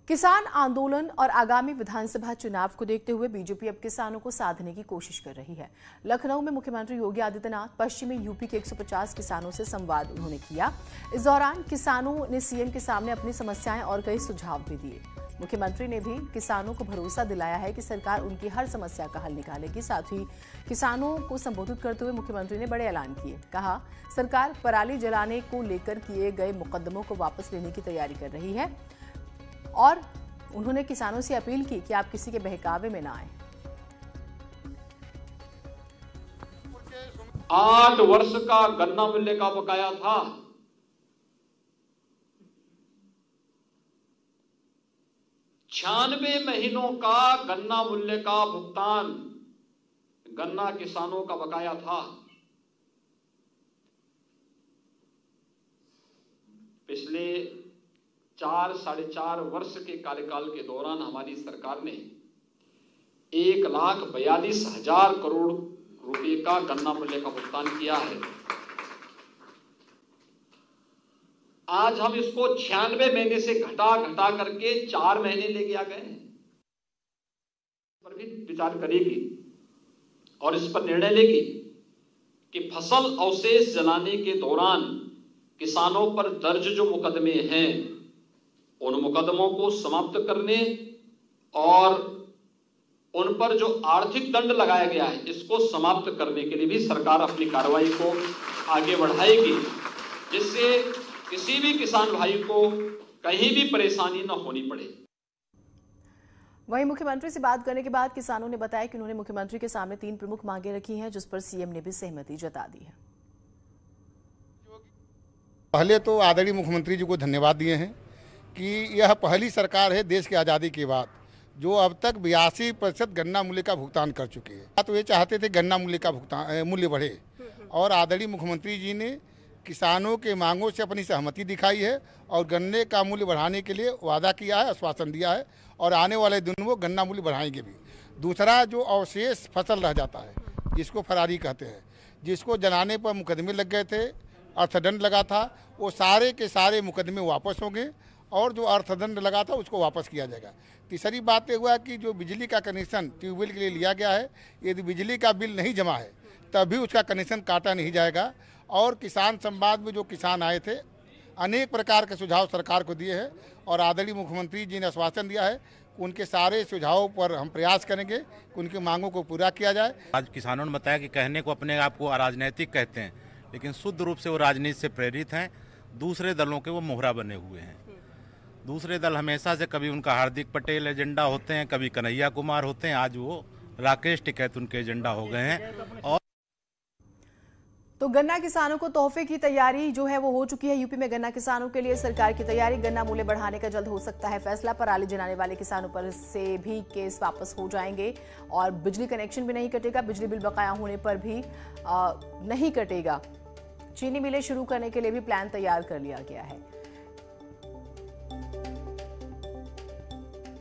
किसान आंदोलन और आगामी विधानसभा चुनाव को देखते हुए बीजेपी अब किसानों को साधने की कोशिश कर रही है। लखनऊ में मुख्यमंत्री योगी आदित्यनाथ, पश्चिमी यूपी के 150 किसानों से संवाद उन्होंने किया। इस दौरान किसानों ने सीएम के सामने अपनी समस्याएं और कई सुझाव भी दिए। मुख्यमंत्री ने भी किसानों को भरोसा दिलाया है कि सरकार उनकी हर समस्या का हल निकालेगी। साथ ही किसानों को संबोधित करते हुए मुख्यमंत्री ने बड़े ऐलान किए। कहा, सरकार पराली जलाने को लेकर किए गए मुकदमों को वापस लेने की तैयारी कर रही है और उन्होंने किसानों से अपील की कि आप किसी के बहकावे में ना आए। 8 वर्ष का गन्ना मूल्य का बकाया था। छियानवे महीनों का गन्ना मूल्य का भुगतान गन्ना किसानों का बकाया था। पिछले 4 साढ़े 4 वर्ष के कार्यकाल के दौरान हमारी सरकार ने 1,42,000 करोड़ रुपए का गन्ना मूल्य का भुगतान किया है। आज हम इसको 96 महीने से घटा करके 4 महीने लेके आ गए हैं। पर भी विचार करेगी और इस पर निर्णय लेगी कि फसल अवशेष जलाने के दौरान किसानों पर दर्ज जो मुकदमे हैं उन मुकदमों को समाप्त करने और उन पर जो आर्थिक दंड लगाया गया है इसको समाप्त करने के लिए भी सरकार अपनी कार्रवाई को आगे बढ़ाएगी, जिससे किसी भी किसान भाई को कहीं भी परेशानी न होनी पड़े। वहीं मुख्यमंत्री से बात करने के बाद किसानों ने बताया कि उन्होंने मुख्यमंत्री के सामने 3 प्रमुख मांगे रखी हैं, जिस पर सीएम ने भी सहमति जता दी है। पहले तो आदरणीय मुख्यमंत्री जी को धन्यवाद दिए हैं कि यह पहली सरकार है देश की आज़ादी के बाद जो अब तक 82% गन्ना मूल्य का भुगतान कर चुकी है। तो ये चाहते थे गन्ना मूल्य का भुगतान मूल्य बढ़े और आदरणीय मुख्यमंत्री जी ने किसानों के मांगों से अपनी सहमति दिखाई है और गन्ने का मूल्य बढ़ाने के लिए वादा किया है, आश्वासन दिया है और आने वाले दिन वो गन्ना मूल्य बढ़ाएंगे भी। दूसरा, जो अवशेष फसल रह जाता है जिसको फरारी कहते हैं, जिसको जलाने पर मुकदमे लग गए थे, अर्थदंड लगा था, वो सारे के सारे मुकदमे वापस होंगे और जो अर्थदंड लगा था उसको वापस किया जाएगा। तीसरी बात यह हुआ कि जो बिजली का कनेक्शन ट्यूबवेल के लिए लिया गया है, यदि बिजली का बिल नहीं जमा है तभी उसका कनेक्शन काटा नहीं जाएगा। और किसान संवाद में जो किसान आए थे अनेक प्रकार के सुझाव सरकार को दिए हैं और आदरणीय मुख्यमंत्री जी ने आश्वासन दिया है कि उनके सारे सुझावों पर हम प्रयास करेंगे कि उनकी मांगों को पूरा किया जाए। आज किसानों ने बताया कि कहने को अपने आप को अराजनैतिक कहते हैं, लेकिन शुद्ध रूप से वो राजनीति से प्रेरित हैं। दूसरे दलों के वो मोहरा बने हुए हैं। दूसरे दल हमेशा से कभी उनका हार्दिक पटेल एजेंडा होते हैं, कभी कन्हैया कुमार होते हैं, आज वो राकेश टिकैत उनके एजेंडा हो गए हैं। और तो गन्ना किसानों को तोहफे की तैयारी जो है वो हो चुकी है। यूपी में गन्ना किसानों के लिए सरकार की तैयारी, गन्ना मूल्य बढ़ाने का जल्द हो सकता है फैसला। पराली जलाने वाले किसानों पर से भी केस वापस हो जाएंगे और बिजली कनेक्शन भी नहीं कटेगा। बिजली बिल बकाया होने पर भी नहीं कटेगा। चीनी मिलें शुरू करने के लिए भी प्लान तैयार कर लिया गया है।